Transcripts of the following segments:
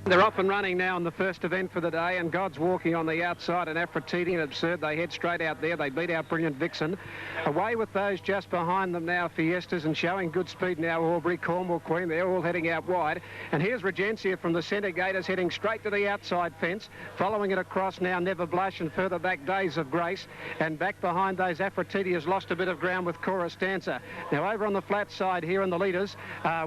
They're off and running now in the first event for the day, and God's walking on the outside, and Aphrodite and Absurd, they head straight out there. They beat out Brilliant Vixen. Away with those just behind them now, Fiestas, and showing good speed now, Aubrey, Cornwall Queen, they're all heading out wide. And here's Regencia from the centre gators heading straight to the outside fence. Following it across now, Never Blush, and further back, Days of Grace. And back behind those, Aphrodite has lost a bit of ground with Chorus Dancer. Now over on the flat side here in the leaders,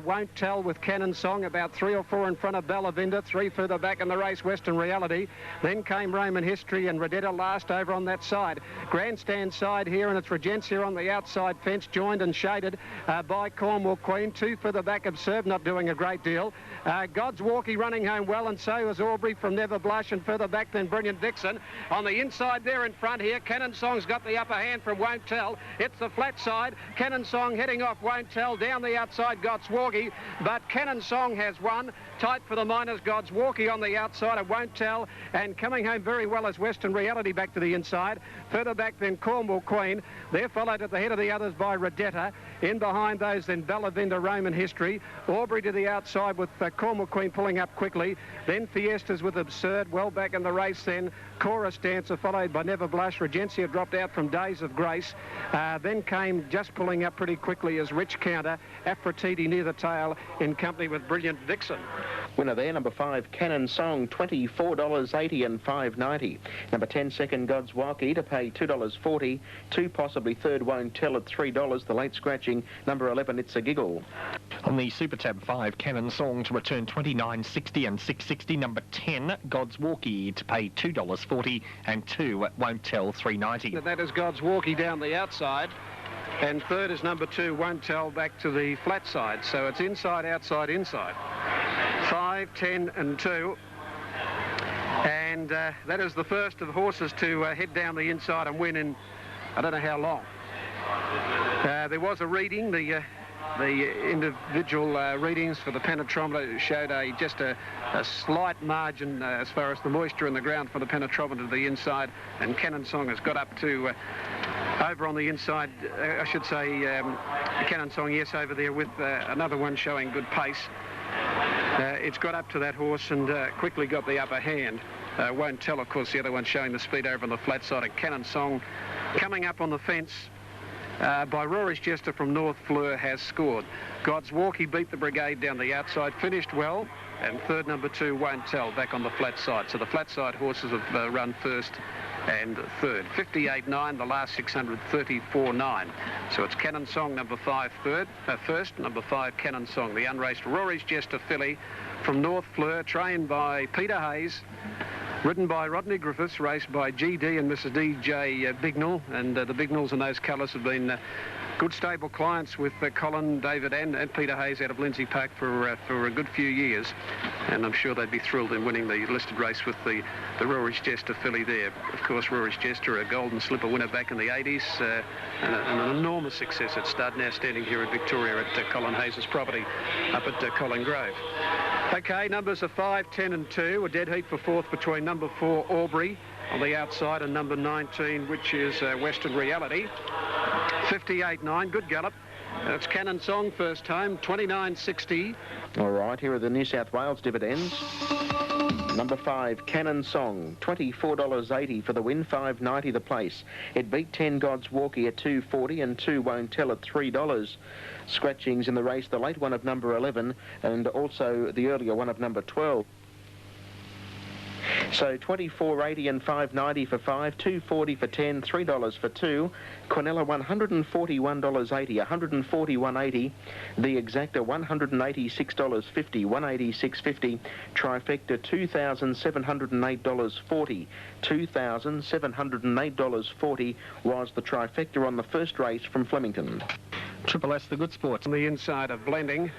Won't Tell with Cannon Song, about 3 or 4 in front of Bellavinda. 3 further back in the race, Western Reality. Then came Roman History and Redetta last over on that side. Grandstand side here, and it's Regencia on the outside fence, joined and shaded by Cornwall Queen. 2 further back, Absurd, not doing a great deal. God's Walkie running home well, and so is Aubrey from Never Blush, and further back then Brilliant Vixen. On the inside there in front here, Cannon Song's got the upper hand from Won't Tell. It's the flat side. Cannon Song heading off Won't Tell. Down the outside, God's Walkie, but Cannon Song has won. Tight for the minors, God's Walkie on the outside, it Won't Tell, and coming home very well as Western Reality back to the inside. Further back then Cornwall Queen. They're followed at the head of the others by Redetta. In behind those then Bellavinda, Roman History. Aubrey to the outside with Cornwall Queen pulling up quickly. Then Fiestas with Absurd, well back in the race then. Chorus Dancer followed by Never Blush. Regencia dropped out from Days of Grace. Then came just pulling up pretty quickly as Rich Counter. Aphrodite near the tail in company with Brilliant Vixen. Winner there, number 5, Cannon Song, $24.80 and $5.90. Number 10, Second God's Walkie to pay $2.40. 2, possibly third, Won't Tell at $3. The late scratching, number 11, It's a Giggle. On the Super Tab 5, Cannon Song to return $29.60 and $6.60. Number 10, God's Walkie to pay $2.40 and 2, Won't Tell $3.90. That is God's Walkie down the outside. And third is number 2, Won't Tell, back to the flat side. So it's inside, outside, inside. 5, 10 and 2. And that is the first of the horses to head down the inside and win in I don't know how long. There was a reading, the individual readings for the penetrometer showed just a slight margin as far as the moisture in the ground for the penetrometer to the inside, and Cannon Song has got up to over on the inside, I should say, Cannon Song, yes, over there with another one showing good pace. It's got up to that horse and quickly got the upper hand. Won't Tell, of course, the other one showing the speed over on the flat side, and Cannon Song coming up on the fence by Rory's Jester from North Fleur has scored. God's Walkie beat the Brigade down the outside, finished well, and third, number 2, Won't Tell, back on the flat side. So the flat side horses have run first and third. 58.9, the last 634.9. So it's Cannon Song, number 5, first, number 5, Cannon Song. The unraced Rory's Jester filly from North Fleur, trained by Peter Hayes, ridden by Rodney Griffiths, raced by GD and Mrs. DJ Bignell, and the Bignells and those colours have been good stable clients with Colin, David and Peter Hayes out of Lindsay Park for a good few years, and I'm sure they'd be thrilled in winning the listed race with the Rory's Jester filly there. Of course, Rory's Jester, a Golden Slipper winner back in the 80s, and an enormous success at stud, now standing here in Victoria at Colin Hayes' property up at Colin Grove. Okay, numbers are 5, 10 and 2. A dead heat for fourth between number 4, Aubrey, on the outside, and number 19, which is Western Reality. 58.9, good gallop. It's Cannon Song first home, 29.60. All right, here are the New South Wales dividends. Number 5, Cannon Song, $24.80 for the win, $5.90 the place. It beat 10 God's Walkie at $2.40 and 2 Won't Tell at $3. Scratchings in the race, the late one of number 11 and also the earlier one of number 12. So $24.80 and $5.90 for 5, $2.40 for 10, $3 for 2. Quinella $141.80, $141.80. The Exacta $186.50, $186.50. Trifecta $2,708.40, $2,708.40 was the trifecta on the first race from Flemington. Triple S, the good sports. On the inside of blending.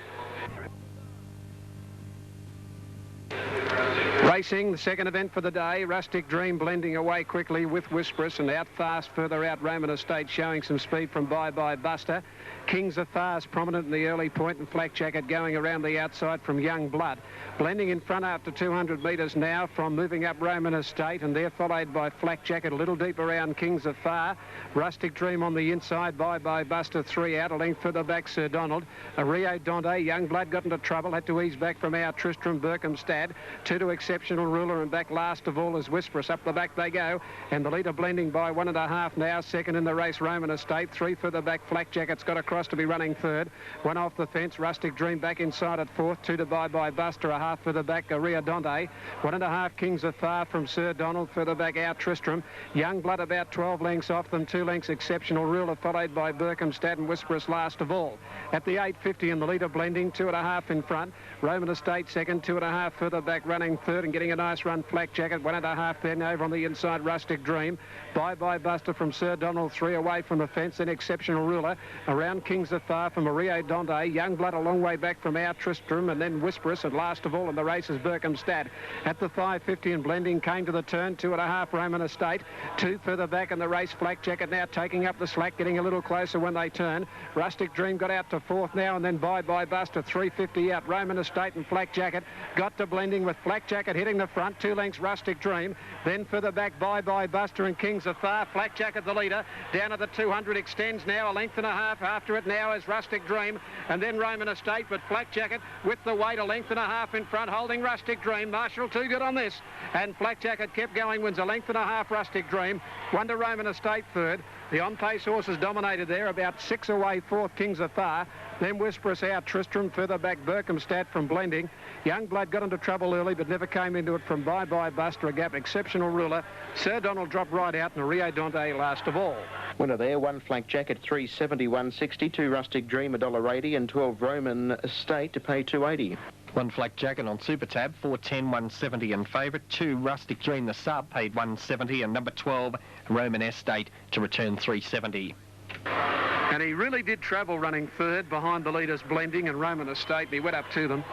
Race Racing, the second event for the day. Rustic Dream blending away quickly with Whisperous, and out fast further out Roman Estate showing some speed from Bye Bye Buster. Kings of Fars prominent in the early point, and Flak Jacket going around the outside from Young Blood. Blending in front after 200 metres now from moving up Roman Estate, and they're followed by Flak Jacket a little deep around Kings of Far. Rustic Dream on the inside, Bye Bye Buster 3 out, a length further back Sir Donald. A Rio Dante, Young Blood got into trouble, had to ease back from our Tristram Berkhamstad. 2 to Exceptional Ruler, and back last of all is Whisperous. Up the back they go, and the leader blending by 1.5 now. Second in the race, Roman Estate. 3 further back, Flak Jacket's got across to be running third. 1 off the fence, Rustic Dream back inside at fourth. 2 to Bye Bye Buster, a half further back, a Rio Dante. 1.5 Kings of Far from Sir Donald, further back out Tristram. Young Blood about 12 lengths off them, 2 lengths Exceptional Ruler, followed by Berkhamstad and Whisperous last of all. At the 850 in the leader blending, 2.5 in front. Roman Estate second, 2.5 further back running third, and getting a nice run Flak Jacket, 1.5 then over on the inside Rustic Dream. Bye Bye Buster from Sir Donald, 3 away from the fence, then Exceptional Ruler. Around Kings of Far from Rio Dante. Young Blood a long way back from our Tristram, and then Whisperous, and last of all in the race is Berkhamstad. At the 550 and blending came to the turn, 2.5 Roman Estate. 2 further back in the race, Flak Jacket now taking up the slack, getting a little closer when they turn. Rustic Dream got out to fourth now, and then Bye Bye Buster 350 out. Roman Estate and Flak Jacket got to blending with Flak Jacket hitting the front, 2 lengths Rustic Dream. Then further back Bye Bye Buster and Kings of Far. Flak Jacket the leader. Down at the 200 extends now, a length and a half after it now is Rustic Dream, and then Roman Estate, but Flak Jacket with the weight a length and a half in front, holding Rustic Dream. Marshall too good on this, and Flak Jacket kept going, wins a length and a half Rustic Dream. 1 to Roman Estate third. The on-pace horses dominated there, about 6 away fourth Kings of Far. Then Whisperous out Tristram, further back Berkhamstad from blending. Young Blood got into trouble early but never came into it from Bye Bye Buster, a gap Exceptional Ruler. Sir Donald dropped right out, and Rio Dante last of all. Winner there, 1 Flak Jacket 370 160, 2 Rustic Dream $1.80, and 12 Roman Estate to pay $2.80. 1 Flak Jacket on Super Tab, 410 170 in favourite. 2 Rustic Dream the sub paid 170, and number 12 Roman Estate to return 370. And he really did travel running third behind the leaders blending and Roman Estate, and he went up to them.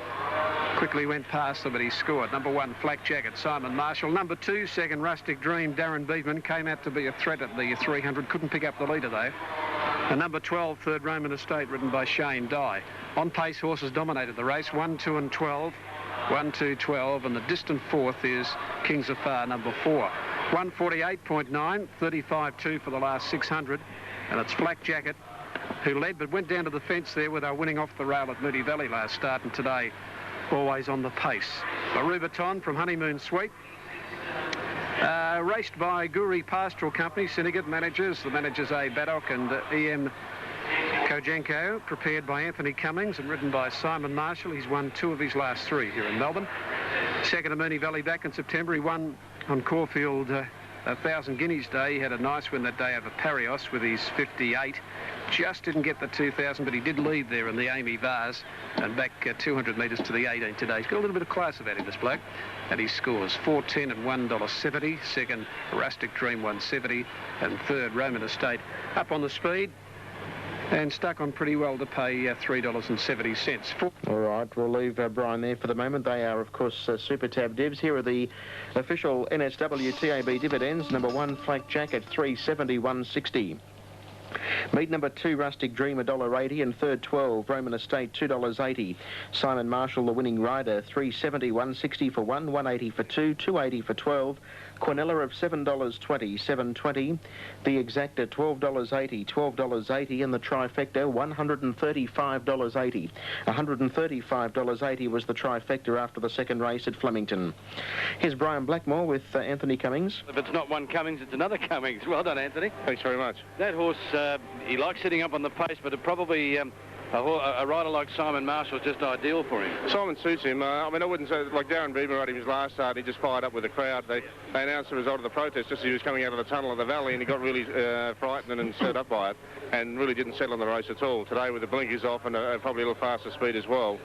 Quickly went past them, but he scored. Number 1, Flak Jacket, Simon Marshall. Number 2, second, Rustic Dream, Darren Beedman, came out to be a threat at the 300. Couldn't pick up the leader, though. And number 12, third, Roman Estate, ridden by Shane Dye. On-pace horses dominated the race, 1, 2 and 12. 1, 2, 12, and the distant fourth is Kings of Far, number 4. 148.9, 35.2 for the last 600. And it's Flak Jacket who led, but went down to the fence there with our winning off the rail at Moody Valley last start, and today always on the pace. The Rubiton from Honeymoon Suite. Raced by Guri Pastoral Company, syndicate managers. The managers A. Baddock and E.M. Kojenko, prepared by Anthony Cummings and ridden by Simon Marshall. He's won 2 of his last 3 here in Melbourne. Second at Moonee Valley back in September. He won on Caulfield 1,000 Guineas Day. He had a nice win that day over Parios with his 58. Just didn't get the 2,000, but he did lead there in the Amy Vars and back 200 metres to the 18 today. He's got a little bit of class about him, this bloke, and he scores 4.10 and $1.70. Second, Rustic Dream 170, and third, Roman Estate up on the speed and stuck on pretty well to pay $3.70. All right, we'll leave Brian there for the moment. They are, of course, Super Tab divs. Here are the official NSW TAB dividends. Number 1, Flak Jacket, 370 160. Meet number 2, Rustic Dream, $1.80, and third, 12, Roman Estate, $2.80. Simon Marshall, the winning rider, 370 160 for 1, 180 for 2, 280 for 12. Quinella of $7.20, $7.20. The Exacta, $12.80, $12.80, and the Trifecta, $135.80. $135.80 was the Trifecta after the second race at Flemington. Here's Brian Blackmore with Anthony Cummings. If it's not one Cummings, it's another Cummings. Well done, Anthony. Thanks very much. That horse, he likes sitting up on the pace, but it probably a rider like Simon Marshall is just ideal for him. Simon suits him. I mean, I wouldn't say, like Darren Beedman rode him his last start, he just fired up with the crowd. They announced the result of the protest just as he was coming out of the tunnel of the valley, and he got really frightened and stirred up by it, and really didn't settle on the race at all. Today, with the blinkers off and probably a little faster speed as well,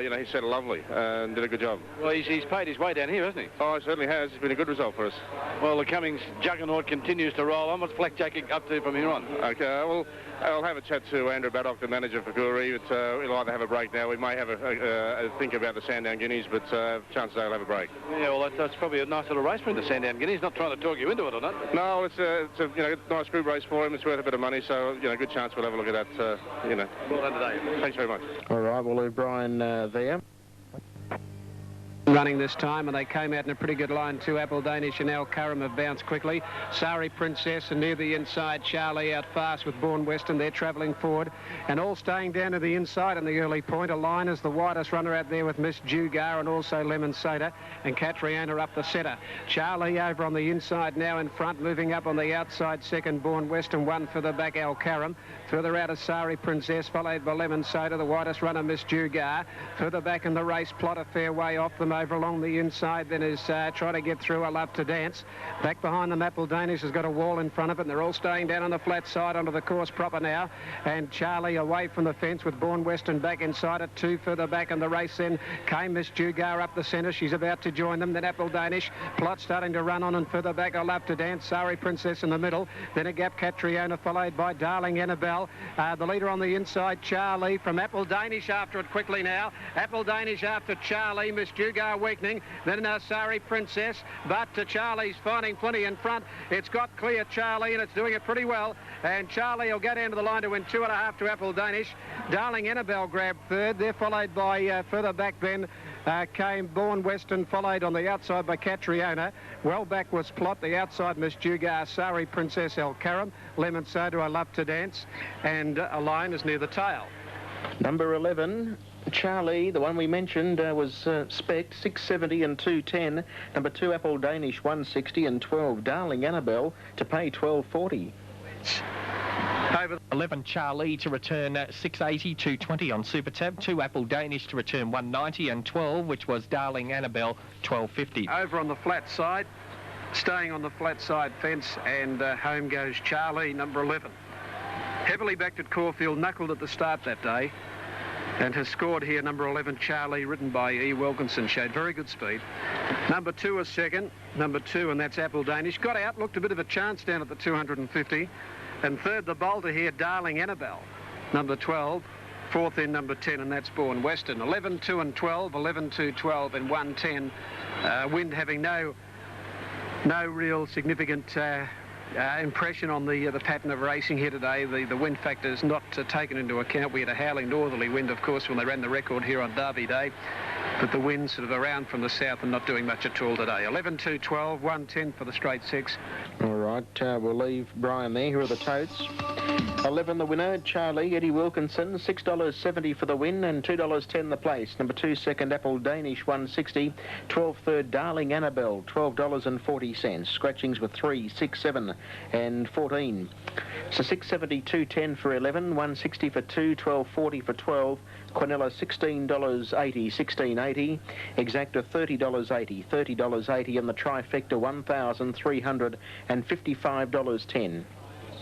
you know, he settled lovely and did a good job. Well, he's paid his way down here, hasn't he? Oh, he certainly has. It's been a good result for us. Well, the Cummings juggernaut continues to roll on. What's Flak Jacket up to from here on? Okay, well, I'll have a chat to Andrew Baddock, the manager manager for Koori, but we'll either have a break now. We may have a think about the Sandown Guineas, but chances are we'll have a break. Yeah, well, that's probably a nice little race for him, the Sandown Guineas. Not trying to talk you into it or not. No, it's a nice group race for him. It's worth a bit of money, so good chance we'll have a look at that. Well done today. Thanks very much. All right, we'll leave Brian there. Running this time, and they came out in a pretty good line too. Apple Danish and Al Curram have bounced quickly. Sari Princess and near the inside, Charlie out fast with Bourne Western. They're travelling forward and all staying down to the inside in the early point. A line is the widest runner out there with Miss Jugar and also Lemon Soda, and Catriona up the centre. Charlie over on the inside now in front, moving up on the outside second, Bourne Western. One further back, Al Curram. Further out is Sari Princess, followed by Lemon Soda, the widest runner, Miss Jugar. Further back in the race, Plot a fair way off them over along the inside, then is trying to get through. I Love to Dance. Back behind them, Apple Danish has got a wall in front of it, and they're all staying down on the flat side onto the course proper now. And Charlie away from the fence with Bourne Western back inside it. Two further back in the race then came Miss Jugar up the centre. She's about to join them. Then Apple Danish. Plot starting to run on, and further back, I Love to Dance. Sari Princess in the middle. Then a gap, Catriona, followed by Darling Annabelle. The leader on the inside, Charlie, from Apple Danish after it quickly now. Apple Danish after Charlie. Miss Jugar weakening. Then Sari Princess, but Charlie's finding plenty in front. It's got clear Charlie, and it's doing it pretty well. And Charlie will go down to the line to win 2.5 to Apple Danish. Darling Annabelle grabbed third. They're followed by further back then came Bourne Western, followed on the outside by Catriona. Well back was Plot, the outside Miss Jugar, Sari Princess, Al Curram, Lemon Soda, I Love to Dance, and a line is near the tail. Number 11, Charlie, the one we mentioned, was spec'd 670 and 210. Number 2, Apple Danish, 160 and 12. Darling Annabelle to pay 12.40. Over 11 Charlie to return 680, 220 on Super Tab. 2 Apple Danish to return 190 and 12, which was Darling Annabelle, 12.50. Over on the flat side, staying on the flat side fence, and home goes Charlie, number 11. Heavily backed at Caulfield, knuckled at the start that day, and has scored here. Number 11 Charlie, ridden by E. Wilkinson, showed very good speed. Number 2 is second, number 2, and that's Apple Danish. Got out, looked a bit of a chance down at the 250. And third, the bolter here, Darling Annabelle, number 12. Fourth in number 10, and that's Bourne Western. 11, 2 and 12, 11, 2, 12 and 110. Wind having no real significant impression on the pattern of racing here today. The wind factor is not taken into account. We had a howling northerly wind, of course, when they ran the record here on Derby Day, but the wind sort of around from the south and not doing much at all today. 11, 2, 12, 110 for the straight 6. All right, we'll leave Brian there. Here are the totes. 11 the winner, Charlie, Eddie Wilkinson, $6.70 for the win and $2.10 the place. Number 2 second, Apple Danish, 160. 12 third, Darling Annabelle, $12.40. Scratchings were 3, 6, 7 and 14. So 670, 210 for 11, 160 for 2, 12.40 for 12. Quinella, $16.80, 16.80. Exacta, $30.80, $30.80, and the trifecta, $1,355.10.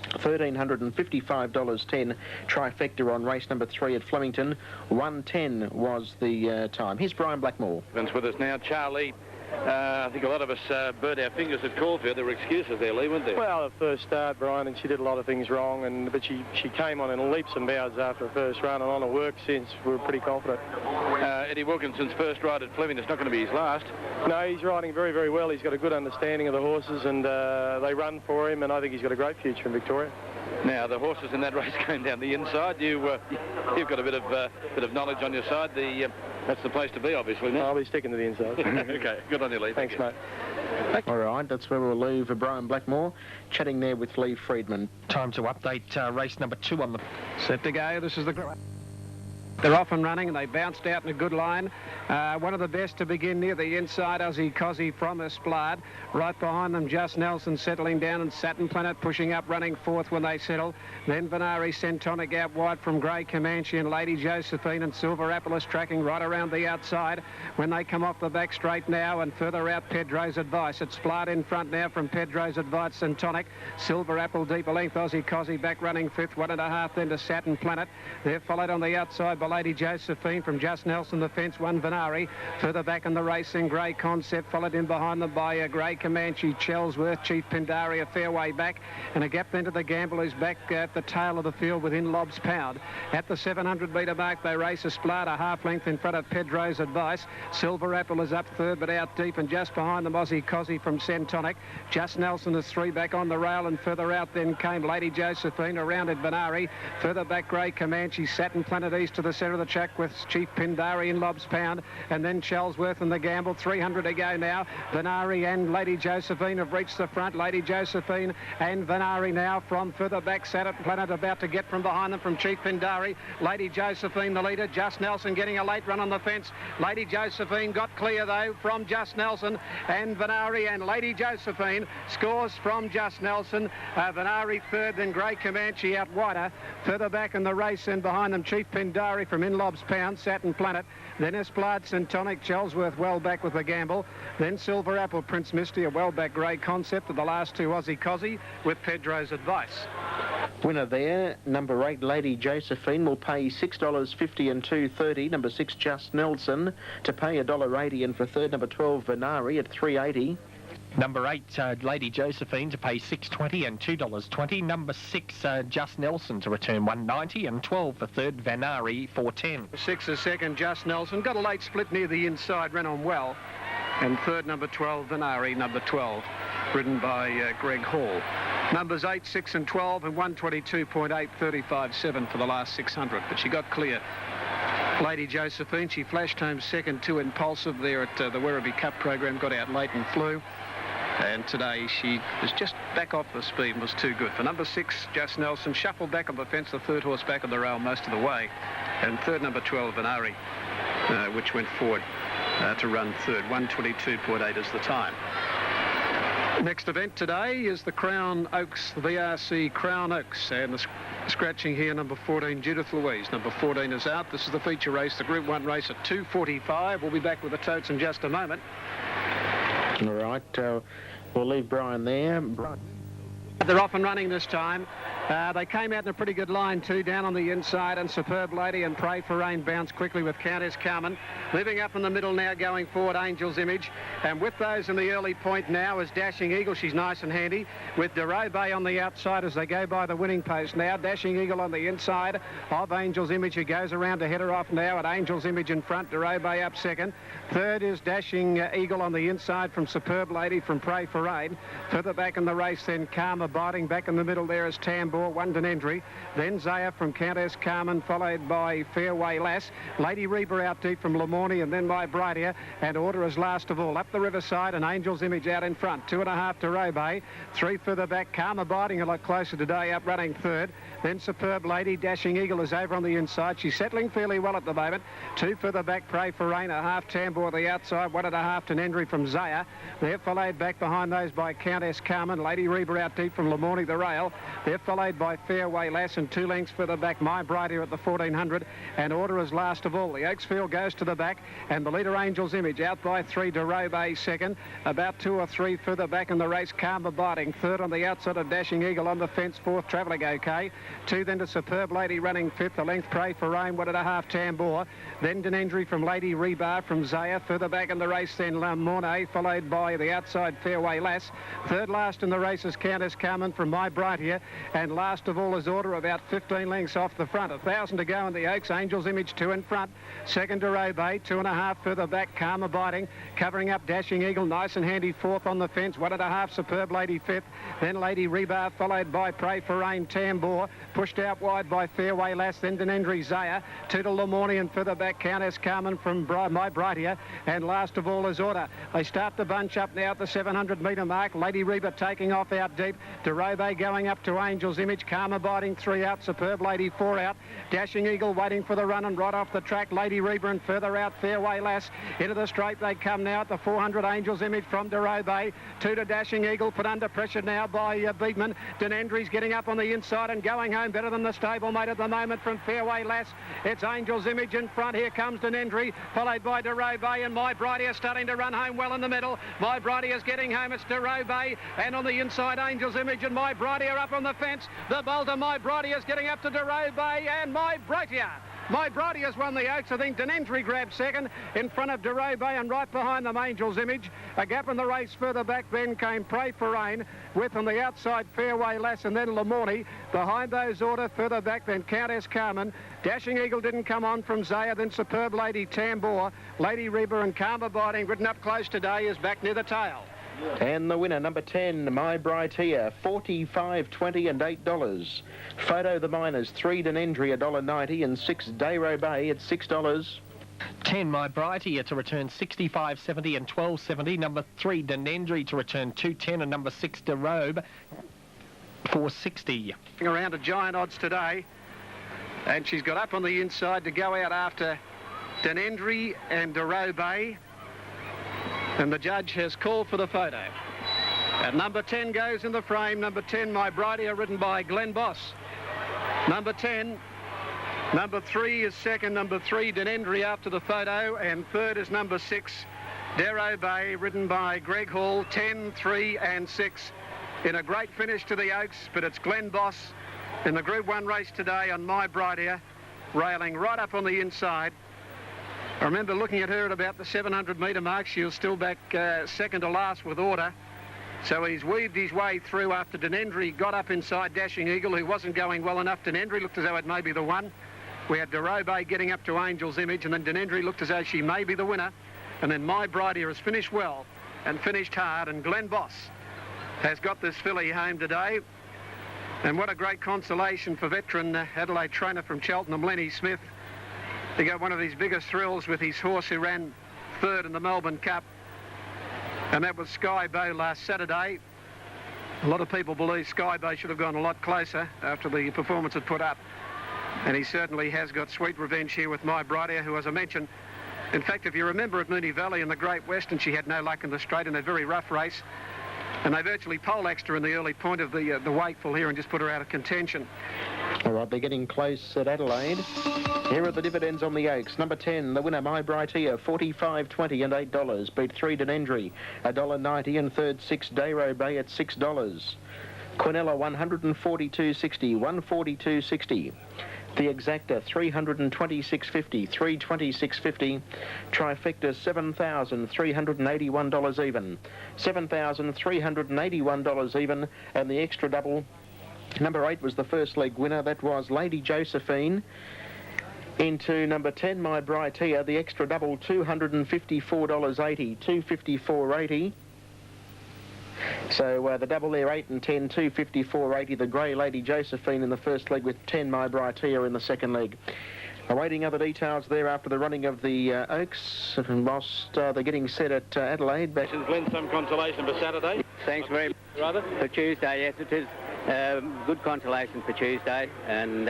$1,355.10 trifecta on race number 3 at Flemington. 1:10 was the time. Here's Brian Blackmore. With us now, Charlie. I think a lot of us burnt our fingers at Caulfield. There were excuses there, Lee, weren't there? Well, at first start, Brian, and she did a lot of things wrong, but she came on in leaps and bounds after her first run, and on her work since, we were pretty confident. Eddie Wilkinson's first ride at Flemington is not going to be his last. No, he's riding very, very well. He's got a good understanding of the horses, and they run for him, and I think he's got a great future in Victoria. Now, the horses in that race came down the inside. You've got a bit of knowledge on your side. That's the place to be, obviously. Now. I'll be sticking to the inside. Okay, good on you, Lee. Thanks, mate. All right, that's where we'll leave Brian Blackmore, chatting there with Lee Friedman. Time to update race number 2 on the... Set to go. This is the... They're off and running, and they bounced out in a good line. One of the best to begin near the inside, Aussie Cozzy from Esplade. Right behind them, Just Nelson settling down, and Saturn Planet pushing up, running fourth when they settle. Then Venari Centonic out wide from Grey Comanche, and Lady Josephine and Silver Apple tracking right around the outside when they come off the back straight now, and further out Pedro's Advice. It's Splade in front now from Pedro's Advice, Centonic. Silver Apple deeper length, Aussie Cozzy back running fifth, 1.5 then to Saturn Planet. They're followed on the outside by by Lady Josephine from Just Nelson. The fence, one Venari. Further back in the race in Grey Concept, followed in behind them by Grey Comanche, Chelsworth, Chief Pindari, a fair way back, and a gap then to the Gamble, who's back at the tail of the field within Lob's Pound. At the 700 metre mark, they race a splat, a half length in front of Pedro's Advice. Silver Apple is up third, but out deep, and just behind them, Aussie Cozzy from Centonic. Just Nelson is three back on the rail, and further out then came Lady Josephine, around at Venari. Further back, Grey Comanche, Saturn Planet East to the centre of the track with Chief Pindari in Lob's Pound, and then Chelsworth and the Gamble. 300 to go now. Venari and Lady Josephine have reached the front. Lady Josephine and Venari now from further back. Saturn Planet about to get from behind them from Chief Pindari. Lady Josephine the leader. Just Nelson getting a late run on the fence. Lady Josephine got clear though from Just Nelson, and Venari and Lady Josephine scores from Just Nelson. Venari third, then Grey Comanche out wider. Further back in the race and behind them Chief Pindari from Inlob's Pound, Saturn Planet. Then Esplanade, Centonic, Chelsworth well back with the Gamble. Then Silver Apple, Prince Misty, a well back Grey Concept, of the last two Aussie Cozzy with Pedro's Advice. Winner there, number 8, Lady Josephine, will pay $6.50 and $2.30. Number 6, Just Nelson, to pay $1.80, and for third, number 12, Venari at $3.80. Number 8, Lady Josephine, to pay $6.20 and $2.20. Number 6, Just Nelson, to return $1.90, and 12 for third, Venari, $4.10. 6 is second, Just Nelson. Got a late split near the inside, ran on well. And third, number 12, Venari, number 12, ridden by Greg Hall. Numbers 8, 6 and 12, and 122.8, 35.7 for the last 600, but she got clear. Lady Josephine, she flashed home second, too impulsive there at the Werribee Cup program, got out late and flew. And today she was just back off the speed and was too good. For number 6, Just Nelson, shuffled back on the fence, the third horse back on the rail most of the way. And third, number 12, Venari, which went forward to run third. 122.8 is the time. Next event today is the Crown Oaks, the VRC Crown Oaks, and the scratching here, number 14, Judith Louise. Number 14 is out. This is the feature race, the Group 1 race at 2:45. We'll be back with the totes in just a moment. All right, we'll leave Brian there. They're off and running this time. They came out in a pretty good line too, down on the inside, and Superb Lady and Pray for Rain bounced quickly with Countess Carmen. Living up in the middle now, going forward, Angel's Image. And with those in the early point now is Dashing Eagle. She's nice and handy. With Derobe on the outside as they go by the winning post now. Dashing Eagle on the inside of Angel's Image, who goes around to head her off now at Angel's Image in front. Derobe up second. Third is Dashing Eagle on the inside from Superb Lady from Pray for Rain. Further back in the race then Karma Biting. Back in the middle there is Tambor, one Denendry. Then Zaya from Countess Carmen, followed by Fairway Lass. Lady Reba out deep from Lamorny, and then My Brightier. And Order is last of all. Up the riverside, and Angel's Image out in front. 2.5 to Robe. 3 further back. Karma Biting a lot closer today, up running third. Then Superb Lady. Dashing Eagle is over on the inside. She's settling fairly well at the moment. 2 further back. Pray for Rain. 1/2 Tambor the outside. 1.5 to Denendry from Zaya. They're followed back behind those by Countess Carmen. Lady Reba out deep from Lamorny the rail. They're followed by Fairway Lass, and 2 lengths further back, My Brightier at the 1400, and Order is last of all. The Oaksfield goes to the back, and the leader Angel's Image out by 3 to Robe second. About 2 or 3 further back in the race, Karma Biting. Third on the outside of Dashing Eagle on the fence. Fourth, Travelling OK. 2 then to Superb Lady running fifth. A length Pray for Rain, 1.5 Tambor. Then Denendry from Lady Rebar from Zaya. Further back in the race then Lamorne, followed by the outside Fairway Lass. Third last in the race is Countess Carmen from My Brightier, and last of all is Order, about 15 lengths off the front. 1,000 to go in the Oaks. Angel's Image 2 in front. Second to Robe, 2.5 further back. Karma Biting, covering up Dashing Eagle, nice and handy. Fourth on the fence. 1.5 Superb Lady fifth. Then Lady Rebar, followed by Pray for Rain, Tambor, pushed out wide by Fairway Lass. Then Denendry Zaya. 2 to Lamorny, and further back Countess Carmen from My Brightier, and last of all is Order. They start the bunch up now at the 700 metre mark. Lady Reba taking off out deep. Derobe going up to Angel's Image. Karma Biting 3 out. Superb Lady 4 out. Dashing Eagle waiting for the run, and right off the track Lady Reba, and further out Fairway Lass. Into the straight they come now at the 400. Angel's Image from Derobe. 2 to Dashing Eagle, put under pressure now by Beekman. Denendry's getting up on the inside and going home better than the stablemate at the moment from Fairway Lass. It's Angel's Image in front. Here comes Denendry, followed by Derobe, and My Brightier starting to run home well in the middle. My Brightier's getting home. It's Derobe, and on the inside Angel's Image, and My Brightier up on the fence. The bolter My Brightier's getting up to Derobe, and My Brightier My Brody has won the Oaks. I think Denendry grabbed second in front of Derobe, and right behind them Angel's Image. A gap in the race further back then came Pray for Rain, with on the outside Fairway Lass and then Lamorni. Behind those order further back then Countess Carmen. Dashing Eagle didn't come on from Zaya, then Superb Lady Tambour. Lady Reba and Karma Biting, ridden up close today, is back near the tail. And the winner, number 10, My Bright Here, $45.20 and $8. Photo the Miners, 3 Denendry, $1.90, and 6 Dayro Bay at $6. 10 My Bright Here to return $65.70 and $12.70. Number 3 Denendry to return $2.10, and number 6 Derobe $4.60. Around to giant odds today, and she's got up on the inside to go out after Denendry and Derobe. And the judge has called for the photo. And number 10 goes in the frame. Number 10, My Brightier, ridden by Glenn Boss. Number 10. Number 3 is second. Number 3, Denendry, after the photo. And third is number 6, Darrow Bay, ridden by Greg Hall. 10, 3 and 6 in a great finish to the Oaks. But it's Glenn Boss in the Group 1 race today on My Brightier, railing right up on the inside. I remember looking at her at about the 700-metre mark. She was still back second to last with order. So he's weaved his way through after Denendry got up inside Dashing Eagle, who wasn't going well enough. Denendry looked as though it may be the one. We had Derobe getting up to Angel's Image, and then Denendry looked as though she may be the winner. And then My Brightier has finished well and finished hard, and Glenn Boss has got this filly home today. And what a great consolation for veteran Adelaide trainer from Cheltenham, Lenny Smith. He got one of his biggest thrills with his horse who ran third in the Melbourne Cup, and that was Sky Bow last Saturday. A lot of people believe Sky Bow should have gone a lot closer after the performance had put up, and he certainly has got sweet revenge here with My Brightier, who, as I mentioned, in fact, if you remember at Moonee Valley in the Great Western, she had no luck in the straight in a very rough race, and they virtually poleaxed her in the early point of the Wakeful here and just put her out of contention. All right, they're getting close at Adelaide. Here are the dividends on the Oaks. Number 10, the winner, My Bright Here, $45.20 and $8. Beat 3 Denendry, $1.90, and third 6 Dayro Bay at $6. Quinella, $142.60, $142.60. The Exacta, $326.50, $326.50. Trifecta, $7,381 even, $7,381 even, and the extra double. Number 8 was the first leg winner. That was Lady Josephine. Into number 10, My Bright Here, the extra double, $254.80, $254.80. So the double there, 8 and 10, $254.80. The grey Lady Josephine in the first leg, with 10 My Bright Here in the second leg. Awaiting other details there after the running of the Oaks, whilst they're getting set at Adelaide. This is Glenn, some consolation for Saturday. Thanks very much. Rather? For Tuesday, yes, it is good consolation for Tuesday, and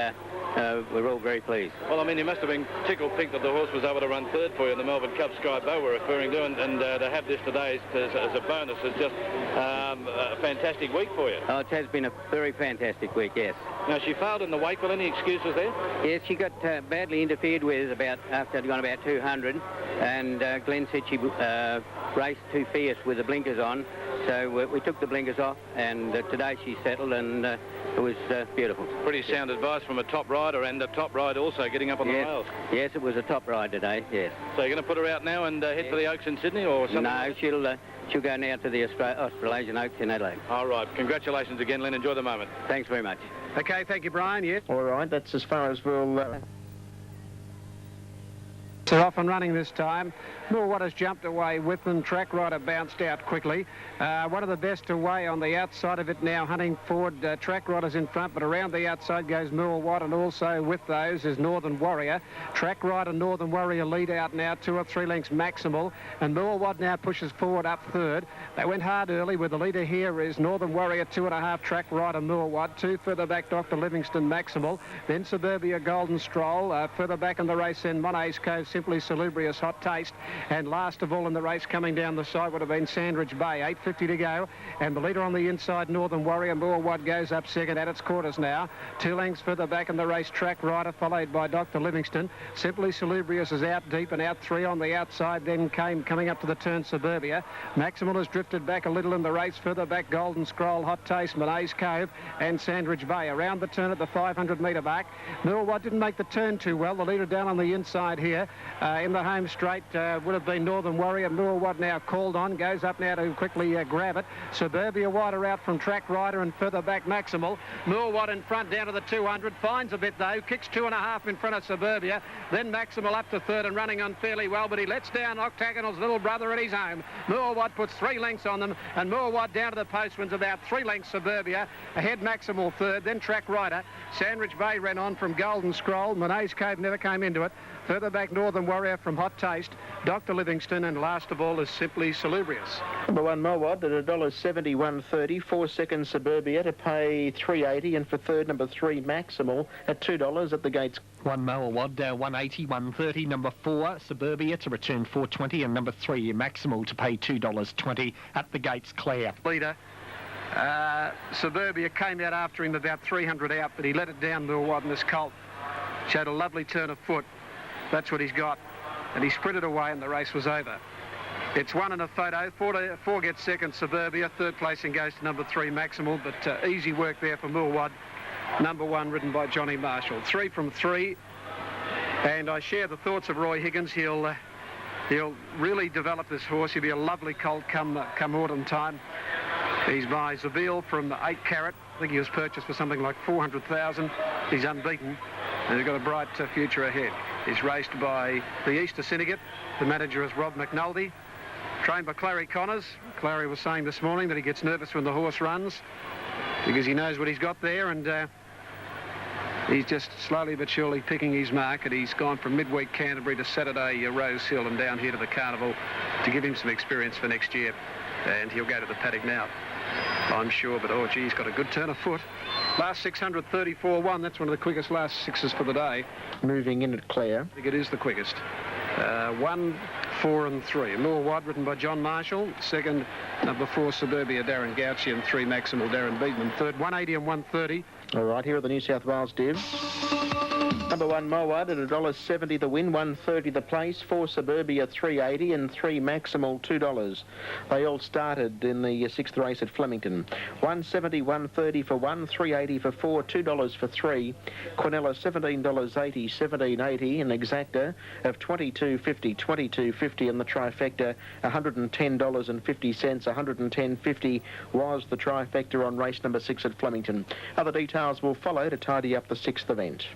we're all very pleased. Well, I mean, you must have been tickled pink that the horse was able to run third for you in the Melbourne Cup. Sky Bow we're referring to, and to have this today as a bonus is just a fantastic week for you. Oh, it has been a very fantastic week, yes. Now, she failed in the Wakeful. Any excuses there? Yes, she got badly interfered with after had gone about 200, and Glenn said she raced too fierce with the blinkers on. So we took the blinkers off, and today she settled, and it was beautiful. Pretty sound advice from a top rider, and a top ride also getting up on the rails. Yes, it was a top ride today, yes. So you're going to put her out now and head for the Oaks in Sydney, or something? No, she'll go now to the Australasian Oaks in Adelaide. All right. Congratulations again, Len. Enjoy the moment. Thanks very much. Okay, thank you, Brian. Yes. All right, that's as far as we'll... They're off and running this time. Millwatt has jumped away with them. Track Rider bounced out quickly. One of the best away on the outside of it now, hunting forward. Track Rider's in front, but around the outside goes Millwatt, and also with those is Northern Warrior. Track Rider, Northern Warrior lead out now, 2 or 3 lengths maximal, and Millwatt now pushes forward up third. They went hard early, with the leader here is Northern Warrior, 2.5 Track Rider Millwatt, 2 further back Dr. Livingston maximal, then Suburbia Golden Stroll, further back in the race then Monet's Cove Simply Salubrious, Hot Taste. And last of all in the race, coming down the side, would have been Sandridge Bay. 8.50 to go. And the leader on the inside, Northern Warrior, Moorwad, goes up second at its quarters now. 2 lengths further back in the race, Track Rider, followed by Dr. Livingston. Simply Salubrious is out deep and out 3 on the outside. Then coming up to the turn, Suburbia. Maximal has drifted back a little in the race. Further back, Golden Scroll, Hot Taste, Monet's Cove and Sandridge Bay. Around the turn at the 500-metre mark. Moorwad didn't make the turn too well. The leader down on the inside here in the home straight would have been Northern Warrior. Moorwad now called on. Goes up now to quickly grab it. Suburbia wider out from Track Rider and further back Maximal. Moorwad in front down to the 200. Finds a bit though. Kicks 2.5 in front of Suburbia. Then Maximal up to third and running on fairly well, but he lets down Octagonal's little brother at his home. Moorwad puts 3 lengths on them, and Moorwad down to the post wins about 3 lengths Suburbia. Ahead Maximal third, then Track Rider. Sandridge Bay ran on from Golden Scroll. Monet's Cove never came into it. Further back, Northern Warrior from Hot Taste, Dr. Livingston, and last of all is Simply Salubrious. Number 1, Moorwad at $1.71.30. 4 seconds, Suburbia to pay $3.80, and for third, number 3, Maximal at $2 at the gates. 1, Moorwad, 180, 130. Number 4, Suburbia to return $4.20, and number 3, Maximal to pay $2.20 at the gates. Clear. Leader. Suburbia came out after him about 300 out, but he let it down Moorwad, and this colt showed a lovely turn of foot. That's what he's got. And he sprinted away and the race was over. It's 1 in a photo. 4 gets second, Suburbia. Third placing goes to number 3, Maximal, but easy work there for Moorwad. Number 1 ridden by Johnny Marshall. 3 from 3. And I share the thoughts of Roy Higgins. He'll really develop this horse. He'll be a lovely colt come autumn time. He's by Zaville from 8 Carat. I think he was purchased for something like $400,000. He's unbeaten, and he's got a bright future ahead. He's raced by the Easter Syndicate. The manager is Rob McNulty, trained by Clary Connors. Clary was saying this morning that he gets nervous when the horse runs because he knows what he's got there, and he's just slowly but surely picking his mark, and he's gone from midweek Canterbury to Saturday Rose Hill and down here to the Carnival to give him some experience for next year, and he'll go to the paddock now, I'm sure. But oh gee, he's got a good turn of foot. Last 634.1. That's one of the quickest last 6s for the day. Moving in at Clare. I think it is the quickest. 1, 4 and 3. Moorwad ridden by John Marshall. Second, number 4, Suburbia, Darren Gouchy, and 3, Maximal, Darren Beedman. Third, 180 and 130. All right, here are the New South Wales divs. Number 1, Moorwad at $1.70 the win, 1.30 the place. 4, Suburbia, $3.80, and 3, Maximal, $2. They all started in the 6th race at Flemington. 1.70, 1.30 for 1, 3.80 for 4, $2 for 3. Quinella, $17.80, 17.80, an exacta of $22.50, $22.50, and the trifecta, $110.50, $110.50 was the trifecta on race number 6 at Flemington. Other details will follow to tidy up the 6th event.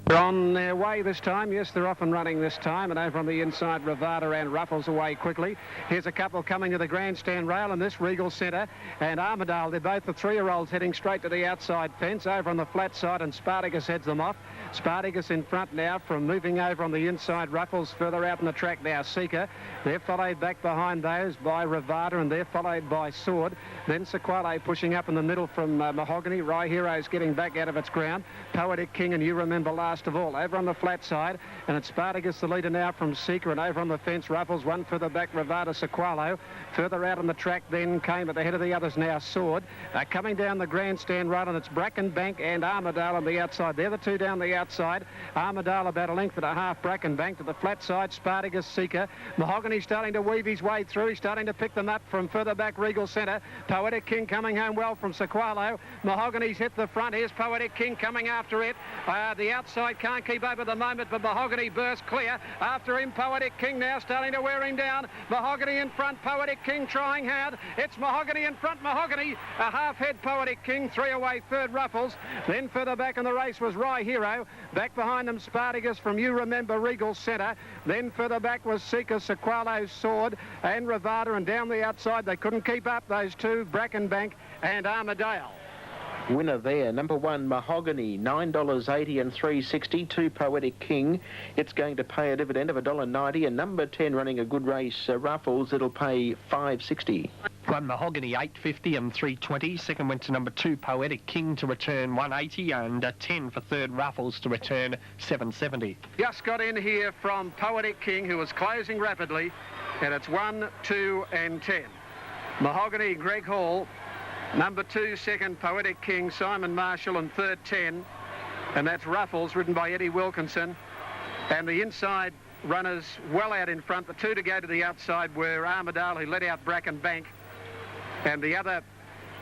They're on their way this time. Yes, they're off and running this time. And over on the inside, Ravada and Ruffles away quickly. Here's a couple coming to the grandstand rail in this Regal Centre. And Armadale, they're both the 3-year-olds heading straight to the outside fence. Over on the flat side, and Spartacus heads them off. Spartacus in front now from moving over on the inside. Ruffles further out on the track now. Seeker. They're followed back behind those by Ravada, and they're followed by Sword. Then Sequale pushing up in the middle from Mahogany. Rye Hero's getting back out of its ground. Poetic King, and You Remember last of all. Over on the flat side, and it's Spartacus the leader now from Seeker, and over on the fence, Ruffles, one further back, Ravada Sequalo. Further out on the track then came at the head of the others now, Sword. Coming down the grandstand right, and it's Brackenbank and Armadale on the outside. They're the two down the outside. Armadale about a length and a half, Brackenbank to the flat side, Spartacus, Seeker. Mahogany starting to weave his way through. He's starting to pick them up from further back, Regal Centre. Poetic King coming home well from Sequalo. Mahogany's hit the front. Here's Poetic King coming after it. The outside can't keep up at the moment, but Mahogany burst clear. After him, Poetic King now starting to wear him down. Mahogany in front, Poetic King trying hard. It's Mahogany in front, Mahogany. A half-head Poetic King, 3 away, third Ruffles. Then further back in the race was Rye Hero. Back behind them, Spartacus from You Remember, Regal Centre. Then further back was Seeker, Sequalo's Sword, and Ravada, and down the outside they couldn't keep up, those two, Brackenbank and Armadale. winner there. Number 1, Mahogany, $9.80 and $3.60. 2, Poetic King. It's going to pay a dividend of $1.90. And number 10, running a good race, Ruffles, it'll pay $5.60. 1, Mahogany, $8.50 and $3.20. Second went to number 2, Poetic King, to return $1.80, and 10 for third, Ruffles, to return $7.70. Just got in here from Poetic King, who was closing rapidly, and it's 1, 2 and 10. Mahogany, Greg Hall. Number 2, second, Poetic King, Simon Marshall, and third, 10. And that's Ruffles, ridden by Eddie Wilkinson. And the inside runners well out in front. The 2 to go to the outside were Armadale, who led out Bracken Bank. And the other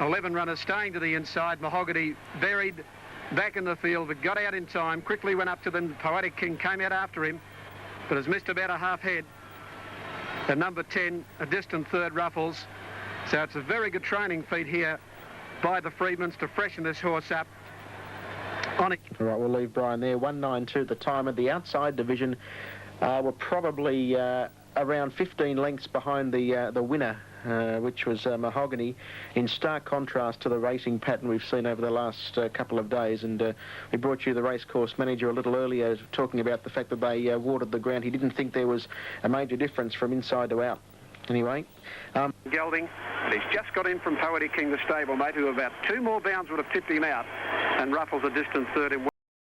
11 runners staying to the inside. Mahogany buried back in the field, but got out in time, quickly went up to them. Poetic King came out after him, but has missed about a half head. And number 10, a distant third, Ruffles. So it's a very good training feat here by the Freedmans to freshen this horse up. On it. All right, we'll leave Brian there. 192 at the time of the outside division. Were probably around 15 lengths behind the winner, which was Mahogany, in stark contrast to the racing pattern we've seen over the last couple of days. And we brought you the racecourse manager a little earlier talking about the fact that they watered the ground. He didn't think there was a major difference from inside to out. Anyway. Gelding, and he's just got in from Poetic King, the stablemate, who about 2 more bounds would have tipped him out. And Ruffles a distant third in